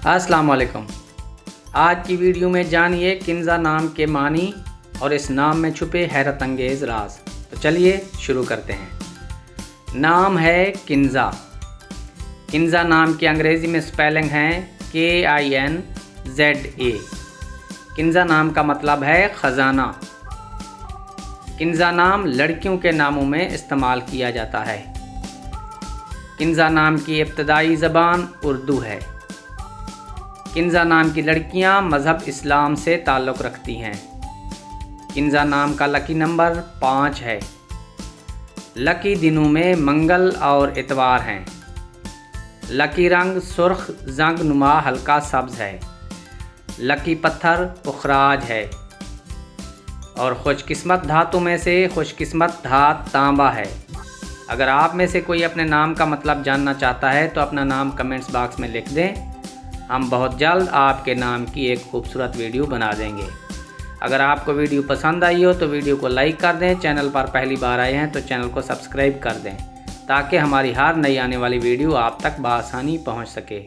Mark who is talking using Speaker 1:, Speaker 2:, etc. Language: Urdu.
Speaker 1: السلام علیکم۔ آج کی ویڈیو میں جانیے کنزا نام کے معنی اور اس نام میں چھپے حیرت انگیز راز۔ تو چلیے شروع کرتے ہیں۔ نام ہے کنزا۔ کنزا نام کی انگریزی میں سپیلنگ ہیں KINZA۔ کنزا نام کا مطلب ہے خزانہ۔ کنزا نام لڑکیوں کے ناموں میں استعمال کیا جاتا ہے۔ کنزا نام کی ابتدائی زبان اردو ہے۔ کنزا نام کی لڑکیاں مذہب اسلام سے تعلق رکھتی ہیں۔ کنزا نام کا لکی نمبر 5 ہے۔ لکی دنوں میں منگل اور اتوار ہیں۔ لکی رنگ سرخ زنگ نما ہلکا سبز ہے۔ لکی پتھر پخراج ہے اور خوش قسمت دھاتوں میں سے خوش قسمت دھات تانبا ہے۔ اگر آپ میں سے کوئی اپنے نام کا مطلب جاننا چاہتا ہے تو اپنا نام کمنٹس باکس میں لکھ دیں۔ ہم بہت جلد آپ کے نام کی ایک خوبصورت ویڈیو بنا دیں گے۔ اگر آپ کو ویڈیو پسند آئی ہو تو ویڈیو کو لائک کر دیں۔ چینل پر پہلی بار آئے ہیں تو چینل کو سبسکرائب کر دیں تاکہ ہماری ہر نئی آنے والی ویڈیو آپ تک بآسانی پہنچ سکے۔